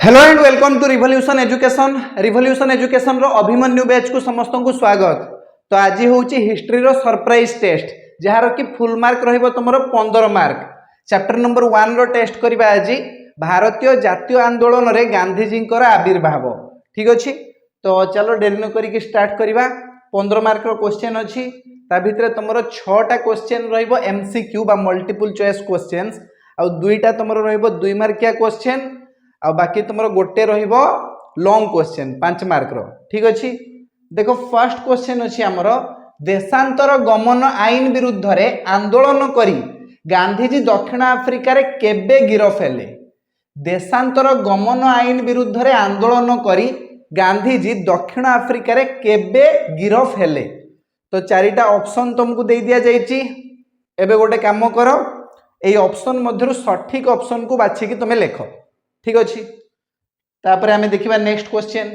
Hello and welcome to revolution education रो Abhimanyu batch को समस्त को स्वागत। तो आज हूँ हिस्ट्री रो सरप्राइज टेस्ट जार कि फुल मार्क रहिबो तुमरो 15 मार्क। चैप्टर नंबर 1 रो टेस्ट करबा आज भारतीय जातीय आंदोलन रे गांधीजी आविर्भाव। ठीक अच्छे, तो चलो डेरी न करिक स्टार्ट करवा। 15 मार्क रो क्वेश्चन अच्छी, ता भितर तुमरो 6टा क्वेश्चन रहिबो एमसीक्यू बा मल्टीपल चॉइस क्वेश्चंस, आ 2टा तुमरो रहिबो 2 मार्किया क्वेश्चन, आ बाकी तुम गोटे रहिबो लॉन्ग क्वेश्चन 5 मार्क रो। ठीक अच्छे, देखो फर्स्ट क्वेश्चन अच्छी आमर देशांतर गमन आईन विरुद्ध रे आंदोलन करी गांधीजी दक्षिण आफ्रिका रे केबे गिरफ हेले। देशांतर गमन आईन विरुद्ध रे आंदोलन करी गांधीजी दक्षिण आफ्रिका रे केबे गिरफ हेले। तो 4टा ऑप्शन तुमको दे दिया जाइछि। एबे गोटे काम करो, एई ऑप्शन मध्यरु सठिक ऑप्शन को बाछिकी तुमे लेखो। ठीक अच्छे, तापर आमे देखिबा नेक्स्ट क्वेश्चन।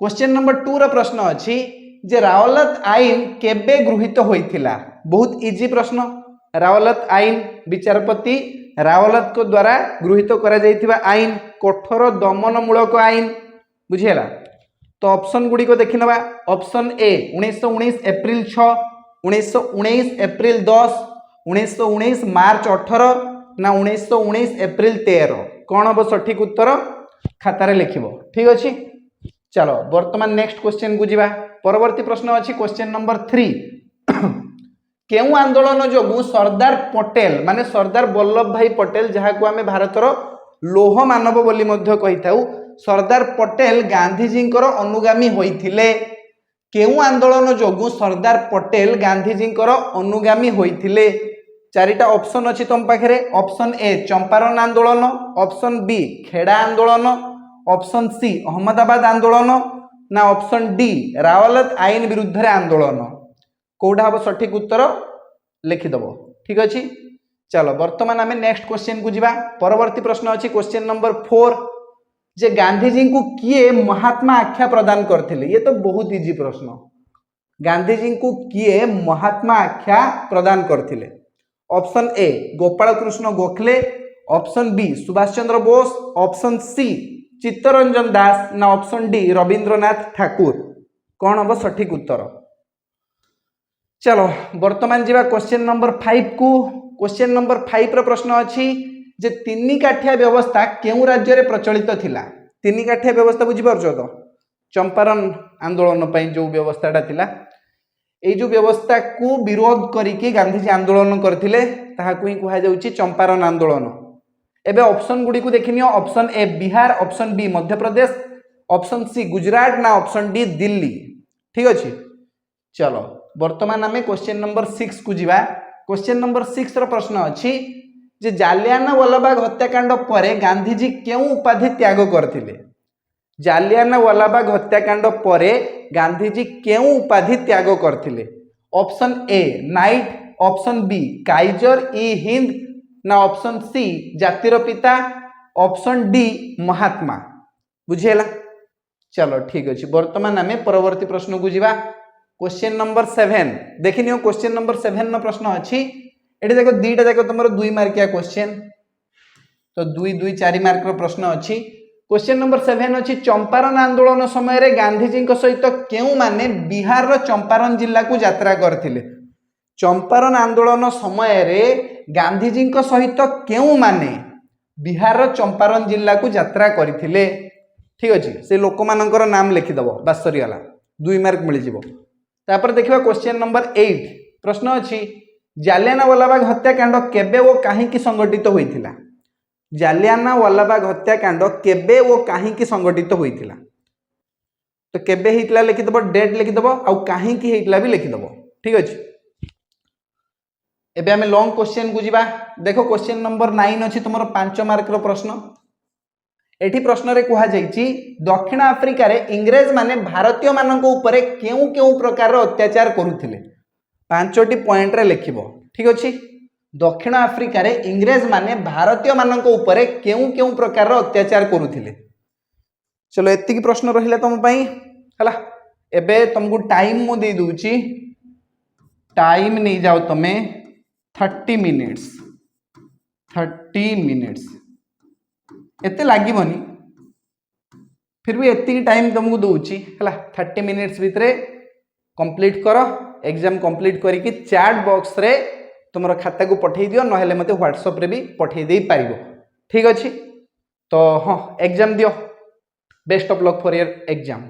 क्वेश्चन नंबर 2 रो प्रश्न अच्छी जे रावलत आईन केबे गृहीत होइथिला। बहुत इजी प्रश्न। रावलत आईन विचारपति रावलत को द्वारा गृहीत करा जाइथिबा आईन, कठोर दमनमूलक आईन। बुझिहेला, तो ऑप्शन गुडी को देखि नबा। ऑप्शन ए 1919 एप्रिल 6, 1919 एप्रिल 10, 1919 मार्च 18 ना 1919 एप्रिल 13। कौन हम सठिक उत्तर खातार लिखिबो। ठीक अच्छे, चलो वर्तमान नेक्स्ट क्वेश्चन को जीवा। परवर्ती प्रश्न अच्छी क्वेश्चन नंबर 3 केउ आंदोलन जोगु सरदार पटेल माने सरदार वल्लभ भाई पटेल, जहाँ को आमे भारतर लौह मानव बोली मध्य कहिथाउ, सरदार पटेल गांधीजी अनुगामी होइथिले। केउ आंदोलन जोगु सरदार पटेल गांधीजी अनुगामी होइथिले। 4टा ऑप्शन अच्छी तुम पाखे। ऑप्शन ए चंपारण आंदोलन, ऑप्शन बी खेड़ा आंदोलन, ऑप्शन सी अहमदाबाद आंदोलन ना ऑप्शन डी रावलत आईन विरुद्ध रे आंदोलन। कोडा हम सठिक उत्तर लिखिदेव। ठीक अच्छे, चलो वर्तमान आम नेक्स्ट क्वेश्चन को जीवा। परवर्ती प्रश्न अच्छी क्वेश्चन नंबर 4 जे गांधीजी को किए महात्मा आख्या प्रदान करथिले। ये तो बहुत इजी प्रश्न। गांधीजी को किए महात्मा आख्या प्रदान करथिले। Option A Gopal Krishna Gokhale, option B Subhash Chandra Bose, option C Chittaranjan Das ना ऑप्शन डी रविंद्रनाथ ठाकुर। कौन हम सठिक उत्तर। चलो वर्तमान जीवा क्वेश्चन नंबर 5 को। क्वेश्चन नंबर 5 रो प्रश्न अच्छी जे तीन काठिया व्यवस्था केउ राज्य रे प्रचलित थिला। तीन काठिया व्यवस्था बुझी पारछो तो चंपारण आंदोलन पई जो व्यवस्थाटा थिला, एई जो व्यवस्था को विरोध करिके गांधीजी आंदोलन करथिले, ताहाकु ही कुहा जाउची चंपारण आंदोलन। एबे ऑप्शन गुडी को देखिनियो। Option A Bihar, option B Madhya Pradesh, option C Gujarat ना ऑप्शन डी दिल्ली। ठीक अच्छे, चलो वर्तमान आमे क्वेश्चन नंबर 6 को जीवा। क्वेश्चन नंबर 6 रो प्रश्न अच्छी जे जालियानवालाबाग हत्याकांड परे गांधीजी केउ उपाधि त्याग करथिले। जालियानवालाबाग हत्याकांड परे गांधीजी केउ उपाधि त्याग करथिले। Option A knight, option B Kaiser ई हिंद ना ऑप्शन सी जातिर पिता, ऑप्शन डी महात्मा। बुझेला, चलो ठीक अच्छे। वर्तमान आमे परवर्ती प्रश्न को जीवा। क्वेश्चन नंबर 7 देखिनियो। क्वेश्चन नंबर 7 नो प्रश्न अच्छी एठी देखो 2टा जाक तुमरो 2 मार्किया क्वेश्चन, तो 2 2 4 मार्क रो प्रश्न अच्छी। क्वेश्चन नंबर 7 अच्छी चंपारण आंदोलन समय रे गांधीजी सहित केउ माने बिहार रो चंपारण जिला को यात्रा करथिले। चंपारण आंदोलन समय रे गांधीजी सहित केउ माने बिहार रो चंपारण जिला को यात्रा करथिले। ठीक अच्छे, से लोक मानकर नाम लिखिदेव, बास सरीगला 2 मार्क मिल जिवो। तापर देखिबा क्वेश्चन नंबर 8 प्रश्न अच्छी जालियानवालाबाग हत्याकांड केबे ओ काहींकी संगठित होइथिला। जालियानवालाबाग हत्याकांड केबे ओ काहींकी संगठित होइथिला। तो केबे हेइतला लिखिदेव, डेट लिखिदेव, आ काहींकी हेइतला भी लिखिदेव। ठीक अच्छे, एबे हमें लॉन्ग क्वेश्चन को जीवा। देखो क्वेश्चन नंबर 9 अच्छी तुम 5 मार्क रो प्रश्न। एठी प्रश्न रे कुहा जाइछि दक्षिण आफ्रिका रे इंग्रेज माने भारतीय मानक ऊपर केउ केउ प्रकार अत्याचार करुथिले। 5टी पॉइंट रे लिखिबो। ठीक अच्छे, दक्षिण आफ्रिका रे इंग्रेज माने भारतीय मानक ऊपर केउ केउ प्रकार अत्याचार करुथिले। चलो एतिकी प्रश्न रहिला तुम पई हला। एबे तुमको टाइम मु दे दूची, टाइम नहीं जाओ तमे 30 मिनिट्स एते लागबनी फिर भी एति टाइम तुमको दूची है 30 मिनिट्स भितर कंप्लीट कर एग्जाम कंप्लीट करके चैट बॉक्स रे तुम खाता को पठे दियो नहेले मते व्हाट्सएप रे भी पठे दे पारिबो ठीक अछि तो हाँ एग्जाम दियो best of luck for your exam.